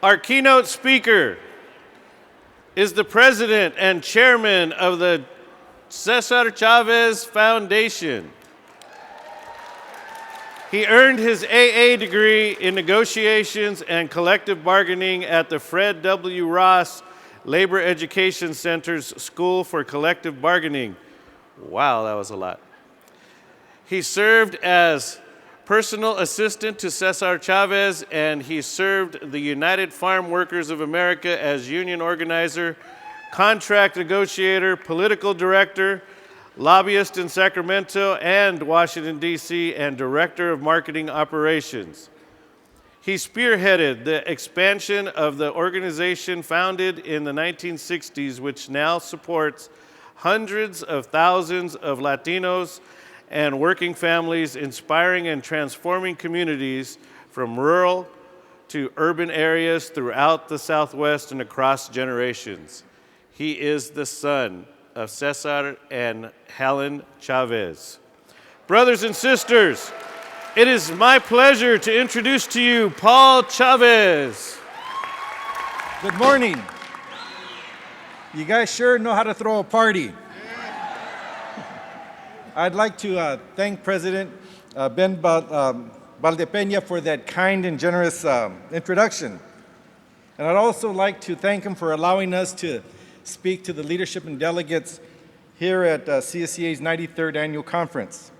Our keynote speaker is the president and chairman of the Cesar Chavez Foundation. He earned his AA degree in negotiations and collective bargaining at the Fred W. Ross Labor Education Center's School for Collective Bargaining. Wow, that was a lot. He served as personal assistant to Cesar Chavez, and he served the United Farm Workers of America as union organizer, contract negotiator, political director, lobbyist in Sacramento and Washington, D.C., and director of marketing operations. He spearheaded the expansion of the organization founded in the 1960s, which now supports hundreds of thousands of Latinos and working families, inspiring and transforming communities from rural to urban areas throughout the Southwest and across generations. He is the son of Cesar and Helen Chavez. Brothers and sisters, it is my pleasure to introduce to you Paul Chavez. Good morning. You guys sure know how to throw a party. I'd like to thank President Ben Valdepeña for that kind and generous introduction. And I'd also like to thank him for allowing us to speak to the leadership and delegates here at CSCA's 93rd Annual Conference.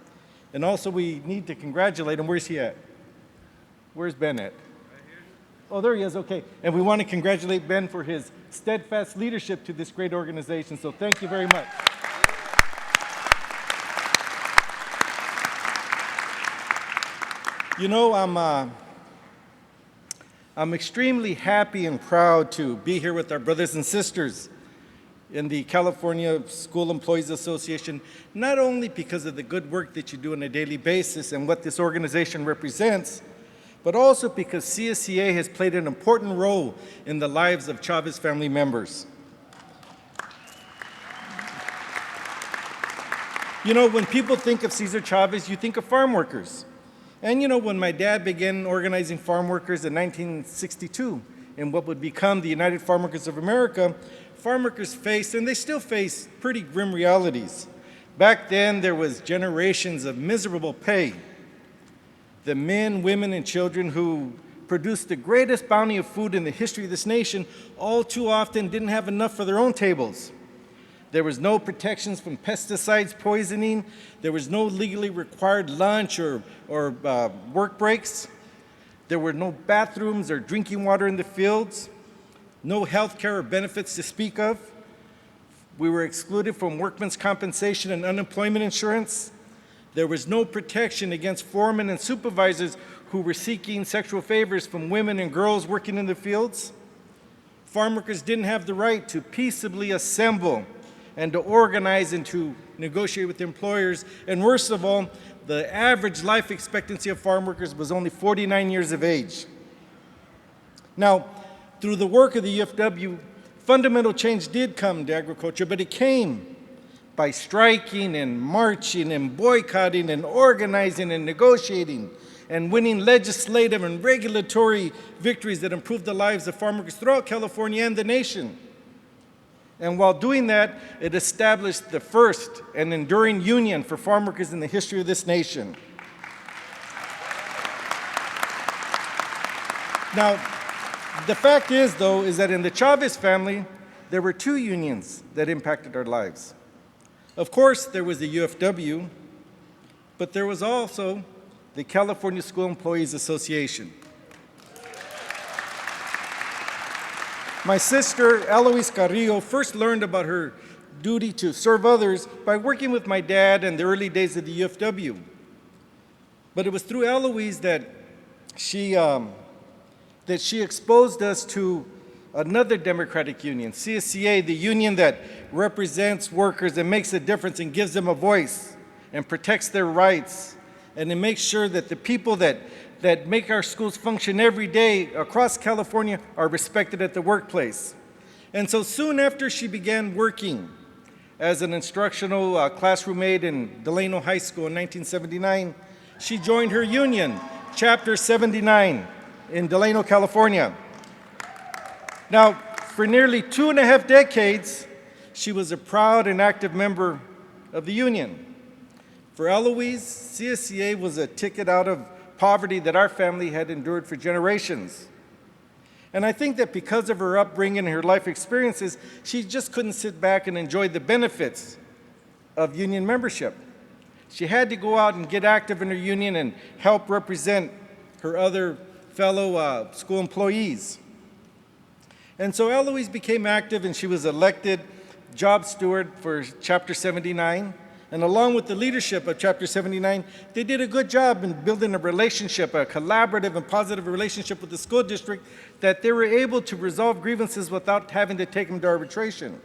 And also we need to congratulate him. Where's he at? Where's Ben at? Right here. Oh, there he is, okay. And we want to congratulate Ben for his steadfast leadership to this great organization. So thank you very much. You know, I'm extremely happy and proud to be here with our brothers and sisters in the California School Employees Association, not only because of the good work that you do on a daily basis and what this organization represents, but also because CSCA has played an important role in the lives of Chavez family members. You know, when people think of Cesar Chavez, you think of farm workers. And you know, when my dad began organizing farm workers in 1962 in what would become the United Farm Workers of America, farm workers faced, and they still face, pretty grim realities. Back then, there was generations of miserable pay. The men, women, and children who produced the greatest bounty of food in the history of this nation all too often didn't have enough for their own tables. There was no protections from pesticides poisoning. There was no legally required lunch or work breaks. There were no bathrooms or drinking water in the fields. No health care or benefits to speak of. We were excluded from workmen's compensation and unemployment insurance. There was no protection against foremen and supervisors who were seeking sexual favors from women and girls working in the fields. Farm workers didn't have the right to peaceably assemble and to organize and to negotiate with employers. And worst of all, the average life expectancy of farm workers was only 49 years of age. Now, through the work of the UFW, fundamental change did come to agriculture, but it came by striking and marching and boycotting and organizing and negotiating and winning legislative and regulatory victories that improved the lives of farm workers throughout California and the nation. And while doing that, it established the first and enduring union for farm workers in the history of this nation. Now, the fact is, though, is that in the Chavez family, there were two unions that impacted our lives. Of course, there was the UFW, but there was also the California School Employees Association. My sister, Eloise Carrillo, first learned about her duty to serve others by working with my dad in the early days of the UFW. But it was through Eloise that she exposed us to another democratic union, CSCA, the union that represents workers and makes a difference and gives them a voice and protects their rights, and it makes sure that the people that make our schools function every day across California are respected at the workplace. And so soon after she began working as an instructional classroom aide in Delano High School in 1979, she joined her union, Chapter 79, in Delano, California. Now, for nearly 2.5 decades, she was a proud and active member of the union. For Eloise, CSCA was a ticket out of poverty that our family had endured for generations. And I think that because of her upbringing and her life experiences, she just couldn't sit back and enjoy the benefits of union membership. She had to go out and get active in her union and help represent her other fellow school employees. And so Eloise became active, and she was elected job steward for Chapter 79. And along with the leadership of Chapter 79, they did a good job in building a relationship, a collaborative and positive relationship with the school district, that they were able to resolve grievances without having to take them to arbitration.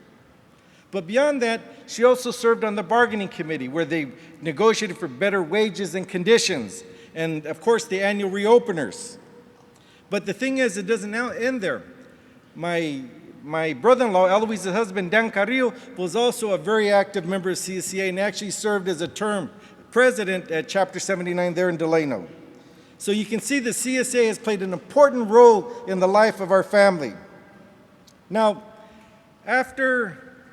But beyond that, she also served on the bargaining committee, where they negotiated for better wages and conditions, and of course the annual reopeners. But the thing is, it doesn't now end there. My brother-in-law, Eloise's husband, Dan Carrillo, was also a very active member of CSCA and actually served as a term president at Chapter 79 there in Delano. So you can see the CSA has played an important role in the life of our family. Now, after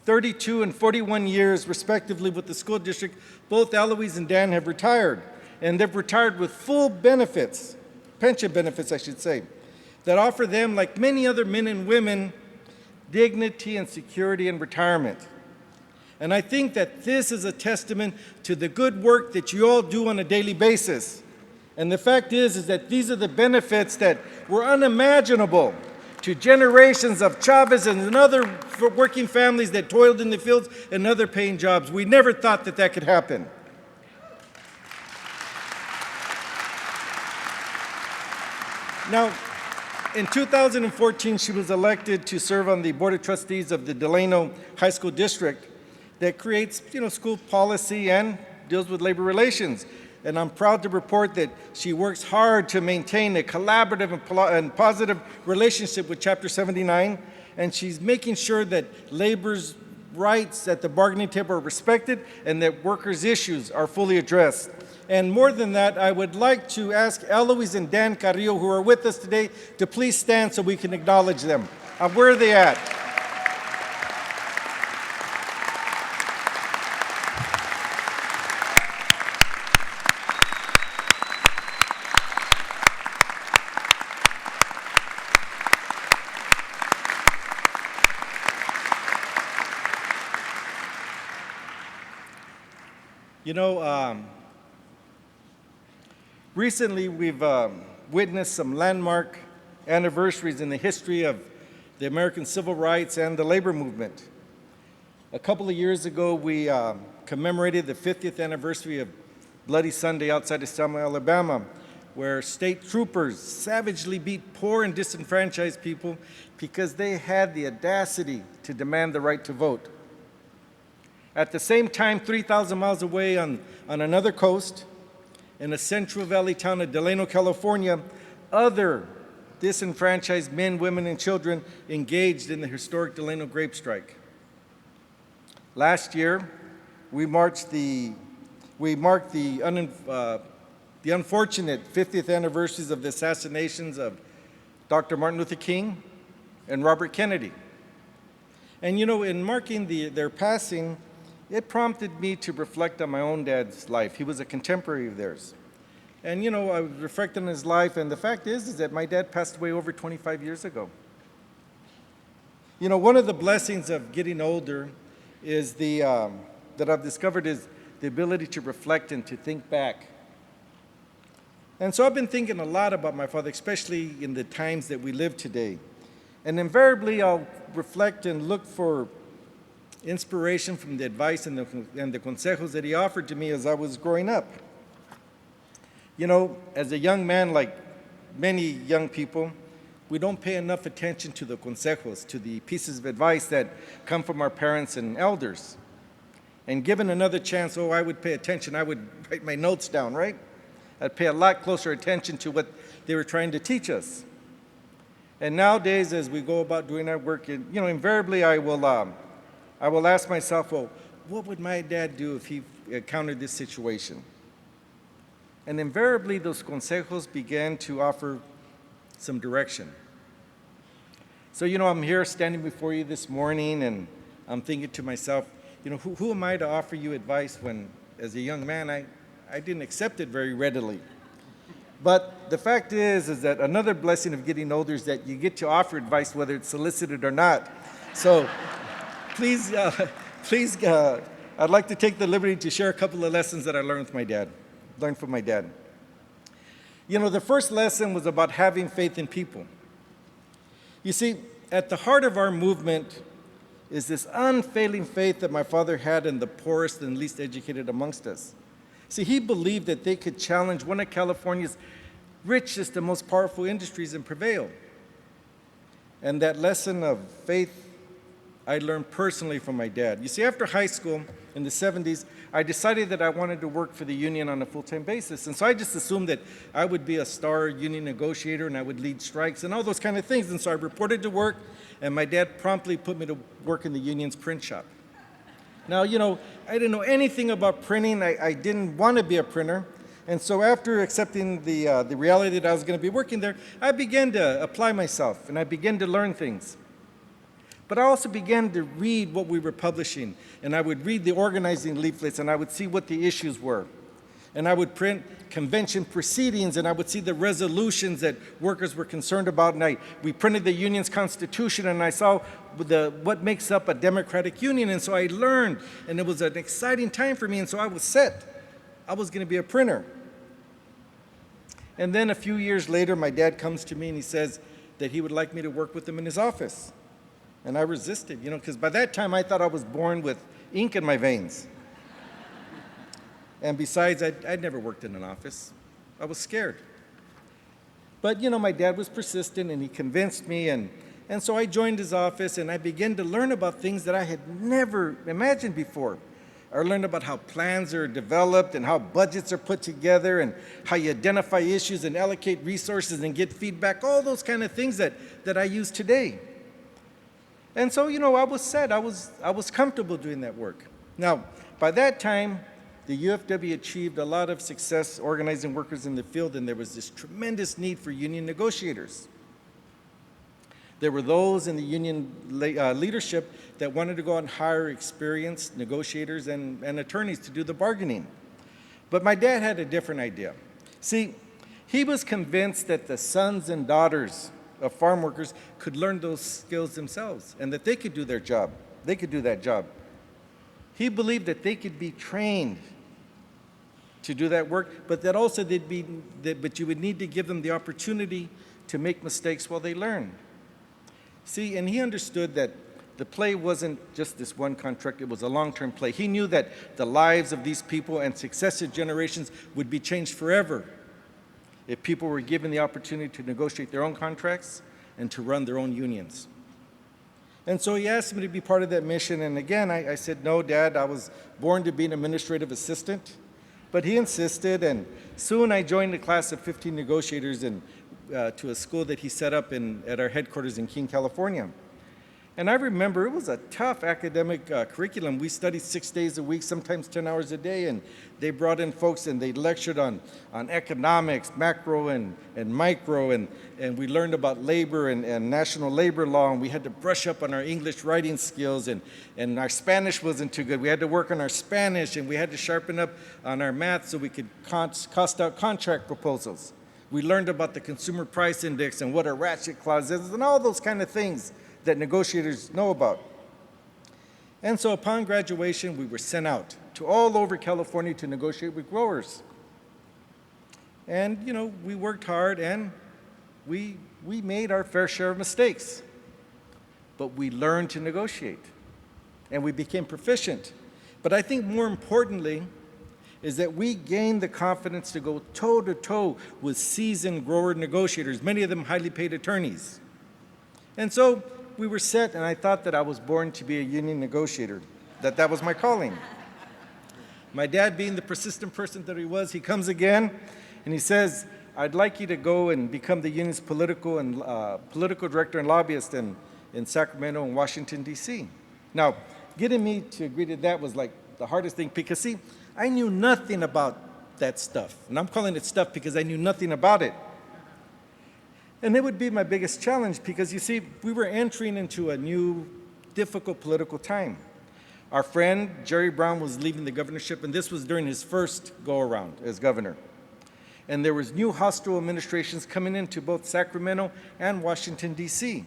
32 and 41 years, respectively, with the school district, both Eloise and Dan have retired, and they've retired with full benefits, pension benefits, I should say, that offer them, like many other men and women, dignity and security in retirement. And I think that this is a testament to the good work that you all do on a daily basis. And the fact is that these are the benefits that were unimaginable to generations of Chavez and other working families that toiled in the fields and other paying jobs. We never thought that that could happen. Now, in 2014, she was elected to serve on the Board of Trustees of the Delano High School District that creates, school policy and deals with labor relations. And I'm proud to report that she works hard to maintain a collaborative and positive relationship with Chapter 79, and she's making sure that labor's rights at the bargaining table are respected and that workers' issues are fully addressed. And more than that, I would like to ask Eloise and Dan Carrillo, who are with us today, to please stand so we can acknowledge them. Where are they at? Recently, we've witnessed some landmark anniversaries in the history of the American civil rights and the labor movement. A couple of years ago, we commemorated the 50th anniversary of Bloody Sunday outside of Selma, Alabama, where state troopers savagely beat poor and disenfranchised people because they had the audacity to demand the right to vote. At the same time, 3,000 miles away on another coast, in the Central Valley town of Delano, California, other disenfranchised men, women, and children engaged in the historic Delano grape strike. Last year, we marked the unfortunate 50th anniversaries of the assassinations of Dr. Martin Luther King and Robert Kennedy. And in marking their passing, it prompted me to reflect on my own dad's life. He was a contemporary of theirs. And I was reflecting on his life, and the fact is that my dad passed away over 25 years ago. One of the blessings of getting older is that I've discovered is the ability to reflect and to think back. And so I've been thinking a lot about my father, especially in the times that we live today. And invariably, I'll reflect and look for inspiration from the advice and the consejos that he offered to me as I was growing up. As a young man, like many young people, we don't pay enough attention to the consejos, to the pieces of advice that come from our parents and elders. And given another chance, I would pay attention. I would write my notes down, right? I'd pay a lot closer attention to what they were trying to teach us. And nowadays, as we go about doing our work, invariably I will ask myself, what would my dad do if he encountered this situation? And invariably, those consejos began to offer some direction. So, I'm here standing before you this morning, and I'm thinking to myself, who am I to offer you advice when, as a young man, I didn't accept it very readily. But the fact is that another blessing of getting older is that you get to offer advice whether it's solicited or not. So please, I'd like to take the liberty to share a couple of lessons that I learned from my dad. The first lesson was about having faith in people. You see, at the heart of our movement is this unfailing faith that my father had in the poorest and least educated amongst us. See, he believed that they could challenge one of California's richest and most powerful industries and prevail. And that lesson of faith I learned personally from my dad. You see, after high school in the 70s, I decided that I wanted to work for the union on a full-time basis. And so I just assumed that I would be a star union negotiator and I would lead strikes and all those kind of things. And so I reported to work, and my dad promptly put me to work in the union's print shop. Now, I didn't know anything about printing. I didn't want to be a printer. And so after accepting the reality that I was going to be working there, I began to apply myself, and I began to learn things. But I also began to read what we were publishing, and I would read the organizing leaflets, and I would see what the issues were. And I would print convention proceedings, and I would see the resolutions that workers were concerned about. And we printed the union's constitution, and I saw what makes up a democratic union. And so I learned, and it was an exciting time for me, and so I was set. I was going to be a printer. And then a few years later, my dad comes to me, and he says that he would like me to work with him in his office. And I resisted, because by that time I thought I was born with ink in my veins. And besides, I'd never worked in an office. I was scared. But, my dad was persistent, and he convinced me, and so I joined his office, and I began to learn about things that I had never imagined before. I learned about how plans are developed and how budgets are put together and how you identify issues and allocate resources and get feedback, all those kind of things that I use today. And so, I was set. I was comfortable doing that work. Now, by that time, the UFW achieved a lot of success organizing workers in the field, and there was this tremendous need for union negotiators. There were those in the union leadership that wanted to go out and hire experienced negotiators and attorneys to do the bargaining. But my dad had a different idea. See, he was convinced that the sons and daughters of farm workers could learn those skills themselves and that they could do their job. They could do that job. He believed that they could be trained to do that work, but that also but you would need to give them the opportunity to make mistakes while they learn. See, and he understood that the play wasn't just this one contract, it was a long-term play. He knew that the lives of these people and successive generations would be changed forever if people were given the opportunity to negotiate their own contracts and to run their own unions. And so he asked me to be part of that mission, and again, I said, no, Dad, I was born to be an administrative assistant. But he insisted, and soon I joined a class of 15 negotiators to a school that he set up at our headquarters in Keene, California. And I remember it was a tough academic curriculum. We studied 6 days a week, sometimes 10 hours a day, and they brought in folks and they lectured on economics, macro and micro, and we learned about labor and national labor law, and we had to brush up on our English writing skills, and our Spanish wasn't too good. We had to work on our Spanish, and we had to sharpen up on our math so we could cost out contract proposals. We learned about the consumer price index and what a ratchet clause is, and all those kind of things that negotiators know about. And so upon graduation, we were sent out to all over California to negotiate with growers. And, we worked hard, and we made our fair share of mistakes. But we learned to negotiate, and we became proficient. But I think more importantly is that we gained the confidence to go toe-to-toe with seasoned grower negotiators, many of them highly paid attorneys. And so we were set, and I thought that I was born to be a union negotiator, that was my calling. My dad, being the persistent person that he was, he comes again, and he says, I'd like you to go and become the union's political director and lobbyist in Sacramento and Washington, D.C. Now, getting me to agree to that was like the hardest thing, because see, I knew nothing about that stuff. And I'm calling it stuff because I knew nothing about it. And it would be my biggest challenge because, you see, we were entering into a new, difficult political time. Our friend, Jerry Brown, was leaving the governorship, and this was during his first go-around as governor. And there was new hostile administrations coming into both Sacramento and Washington, D.C.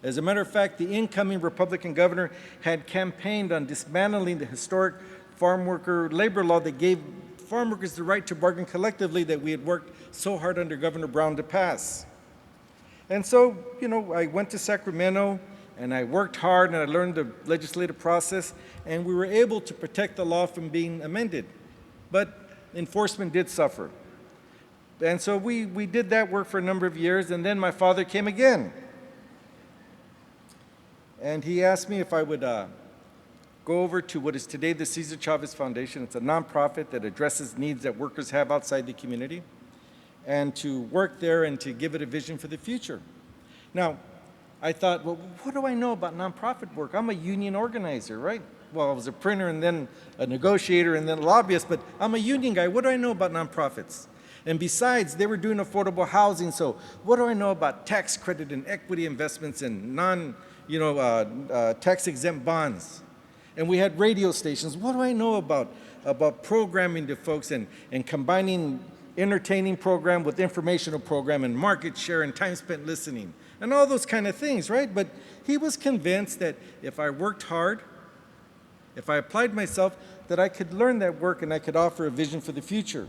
As a matter of fact, the incoming Republican governor had campaigned on dismantling the historic farm worker labor law that gave farm workers the right to bargain collectively that we had worked so hard under Governor Brown to pass. And so, I went to Sacramento, and I worked hard, and I learned the legislative process, and we were able to protect the law from being amended. But enforcement did suffer. And so we did that work for a number of years, and then my father came again. And he asked me if I would go over to what is today the Cesar Chavez Foundation. It's a nonprofit that addresses needs that workers have outside the community, and to work there and to give it a vision for the future. Now, I thought, well, what do I know about nonprofit work? I'm a union organizer, right? Well, I was a printer and then a negotiator and then a lobbyist, but I'm a union guy. What do I know about nonprofits? And besides, they were doing affordable housing, so what do I know about tax credit and equity investments and tax-exempt bonds? And we had radio stations. What do I know about programming to folks and combining entertaining program with informational program and market share and time spent listening and all those kind of things, right? But he was convinced that if I worked hard, if I applied myself, that I could learn that work and I could offer a vision for the future.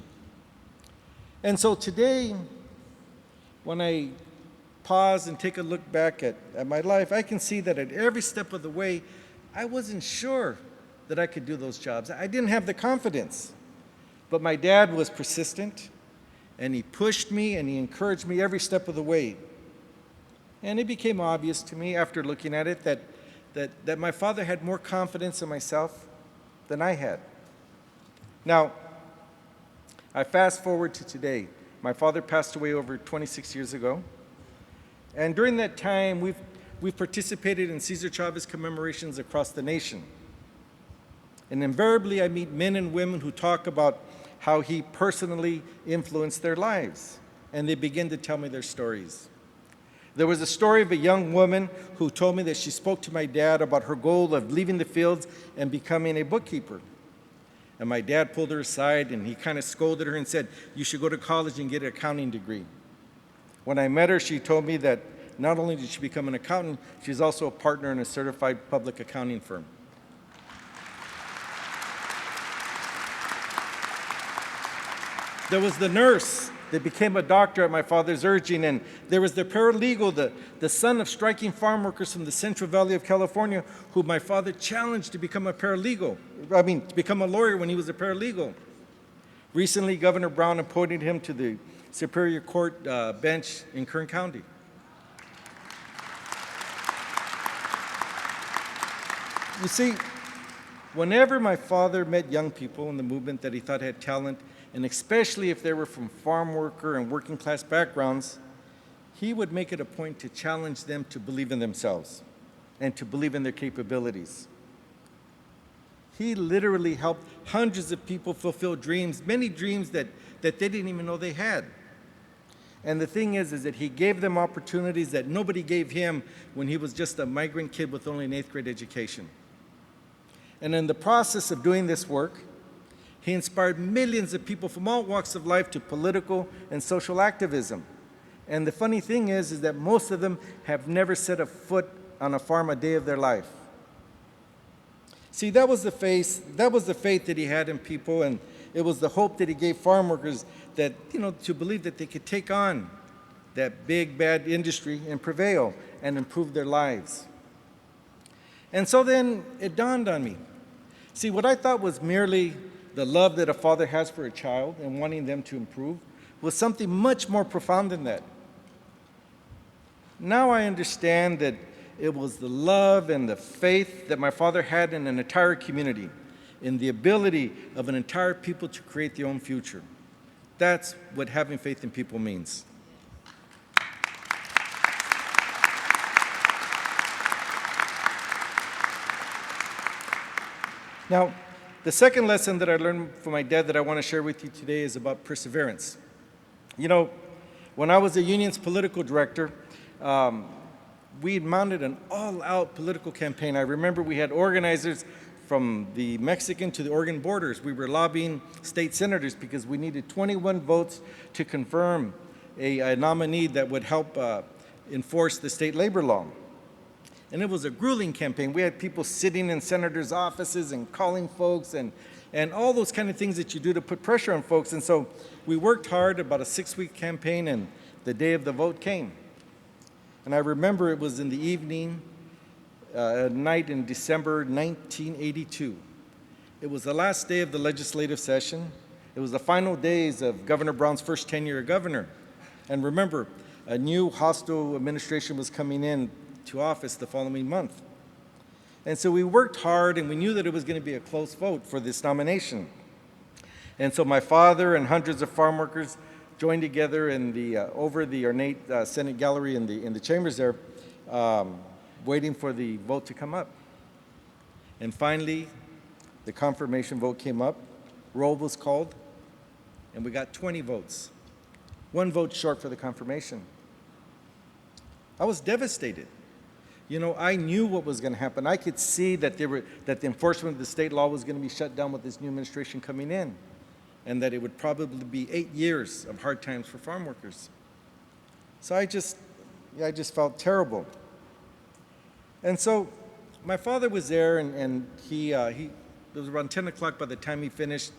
And so today, when I pause and take a look back at my life, I can see that at every step of the way, I wasn't sure that I could do those jobs. I didn't have the confidence. But my dad was persistent, and he pushed me and he encouraged me every step of the way. And it became obvious to me after looking at it that my father had more confidence in myself than I had. Now, I fast forward to today. My father passed away over 26 years ago. And during that time, we've participated in Cesar Chavez commemorations across the nation. And invariably, I meet men and women who talk about how he personally influenced their lives. And they begin to tell me their stories. There was a story of a young woman who told me that she spoke to my dad about her goal of leaving the fields and becoming a bookkeeper. And my dad pulled her aside and he kind of scolded her and said, "You should go to college and get an accounting degree." When I met her, she told me that not only did she become an accountant, she's also a partner in a certified public accounting firm. There was the nurse that became a doctor at my father's urging, and there was the paralegal, the son of striking farm workers from the Central Valley of California, who my father challenged to become to become a lawyer when he was a paralegal. Recently, Governor Brown appointed him to the Superior Court bench in Kern County. You see, whenever my father met young people in the movement that he thought had talent, and especially if they were from farm worker and working class backgrounds, he would make it a point to challenge them to believe in themselves and to believe in their capabilities. He literally helped hundreds of people fulfill dreams, many dreams that they didn't even know they had. And the thing is that he gave them opportunities that nobody gave him when he was just a migrant kid with only an 8th grade education. And in the process of doing this work, he inspired millions of people from all walks of life to political and social activism. And the funny thing is that most of them have never set a foot on a farm a day of their life. See, that was the faith that he had in people, and it was the hope that he gave farm workers that, to believe that they could take on that big, bad industry and prevail and improve their lives. And so then it dawned on me. See, what I thought was merely the love that a father has for a child and wanting them to improve was something much more profound than that. Now I understand that it was the love and the faith that my father had in an entire community, in the ability of an entire people to create their own future. That's what having faith in people means. Now, the second lesson that I learned from my dad that I want to share with you today is about perseverance. When I was the union's political director, we had mounted an all-out political campaign. I remember we had organizers from the Mexican to the Oregon borders. We were lobbying state senators because we needed 21 votes to confirm a nominee that would help enforce the state labor law. And it was a grueling campaign. We had people sitting in senators' offices and calling folks and all those kind of things that you do to put pressure on folks. And so we worked hard, about a 6-week campaign, and the day of the vote came. And I remember it was in the evening, a night in December 1982. It was the last day of the legislative session. It was the final days of Governor Brown's first tenure as governor. And remember, a new hostile administration was coming in to office the following month. And so we worked hard, and we knew that it was going to be a close vote for this nomination. And so my father and hundreds of farm workers joined together in the over the ornate Senate gallery in the chambers there, waiting for the vote to come up. And finally, the confirmation vote came up. Roll was called, and we got 20 votes. 1 vote short for the confirmation. I was devastated. You know, I knew what was going to happen. I could see that the enforcement of the state law was going to be shut down with this new administration coming in, and that it would probably be 8 years of hard times for farm workers. So I just felt terrible. And so my father was there, and it was around 10 o'clock by the time he finished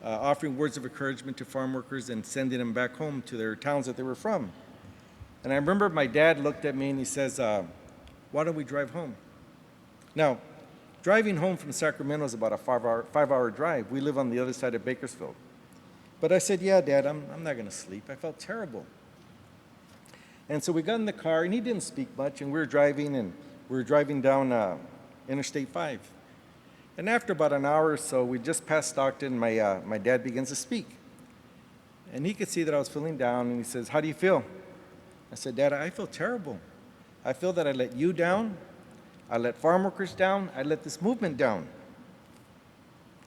offering words of encouragement to farm workers and sending them back home to their towns that they were from. And I remember my dad looked at me and he says, why don't we drive home? Now, driving home from Sacramento is about a 5-hour drive. We live on the other side of Bakersfield. But I said, yeah, Dad, I'm not going to sleep. I felt terrible. And so we got in the car, and he didn't speak much, and we were driving down Interstate 5. And after about an hour or so, we just passed Stockton, my dad begins to speak. And he could see that I was feeling down, and he says, how do you feel? I said, Dad, I feel terrible. I feel that I let you down, I let farm workers down, I let this movement down.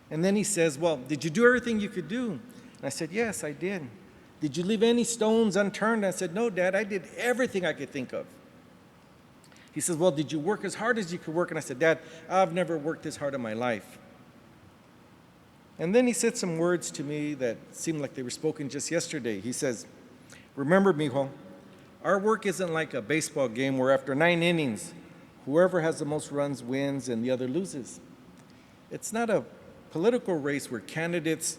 And then he says, well, did you do everything you could do? And I said, yes, I did. Did you leave any stones unturned? I said, no, Dad, I did everything I could think of. He says, well, did you work as hard as you could work? And I said, Dad, I've never worked this hard in my life. And then he said some words to me that seemed like they were spoken just yesterday. He says, remember, mijo, our work isn't like a baseball game where after 9 innings, whoever has the most runs wins and the other loses. It's not a political race where candidates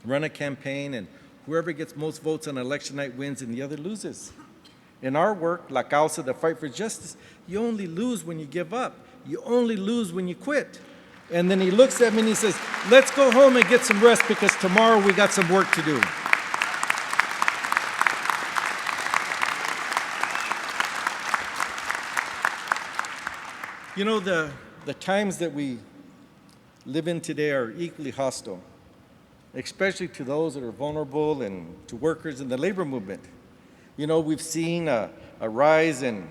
run a campaign and whoever gets most votes on election night wins and the other loses. In our work, La Causa, the fight for justice, you only lose when you give up. You only lose when you quit. And then he looks at me and he says, let's go home and get some rest because tomorrow we got some work to do. You know, the times that we live in today are equally hostile, especially to those that are vulnerable and to workers in the labor movement. You know, we've seen a rise in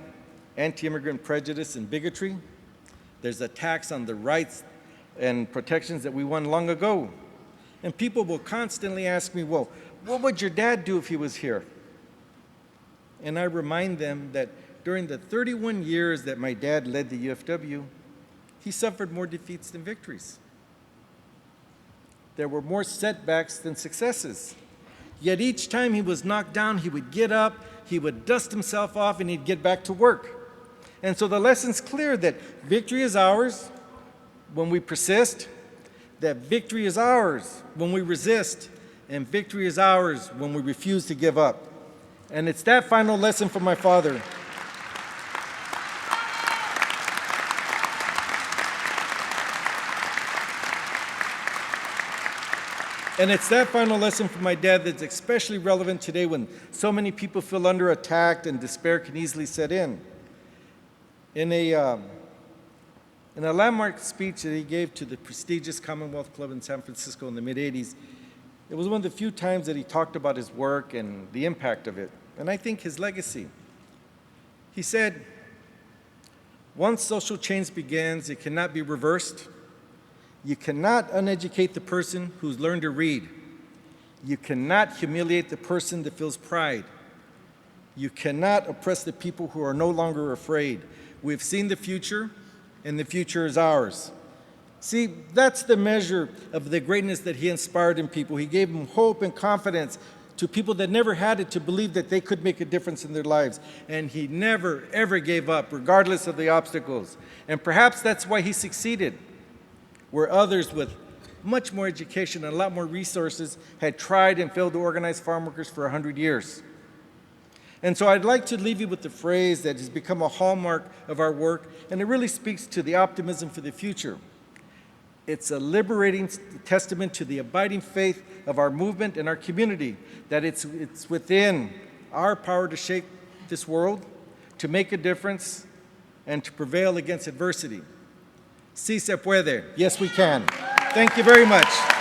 anti-immigrant prejudice and bigotry. There's attacks on the rights and protections that we won long ago. And people will constantly ask me, well, what would your dad do if he was here? And I remind them that during the 31 years that my dad led the UFW, he suffered more defeats than victories. There were more setbacks than successes. Yet each time he was knocked down, he would get up, he would dust himself off, and he'd get back to work. And so the lesson's clear that victory is ours when we persist, that victory is ours when we resist, and victory is ours when we refuse to give up. And it's that final lesson from my father. And it's that final lesson from my dad that's especially relevant today when so many people feel under attack and despair can easily set in. In a landmark speech that he gave to the prestigious Commonwealth Club in San Francisco in the mid-'80s, it was one of the few times that he talked about his work and the impact of it, and I think his legacy. He said, once social change begins, it cannot be reversed. You cannot uneducate the person who's learned to read. You cannot humiliate the person that feels pride. You cannot oppress the people who are no longer afraid. We've seen the future, and the future is ours. See, that's the measure of the greatness that he inspired in people. He gave them hope and confidence to people that never had it, to believe that they could make a difference in their lives. And he never, ever gave up, regardless of the obstacles. And perhaps that's why he succeeded, where others with much more education and a lot more resources had tried and failed to organize farm workers for 100 years. And so I'd like to leave you with the phrase that has become a hallmark of our work, and it really speaks to the optimism for the future. It's a liberating testament to the abiding faith of our movement and our community, that it's within our power to shape this world, to make a difference, and to prevail against adversity. Sí se puede. Yes, we can. Thank you very much.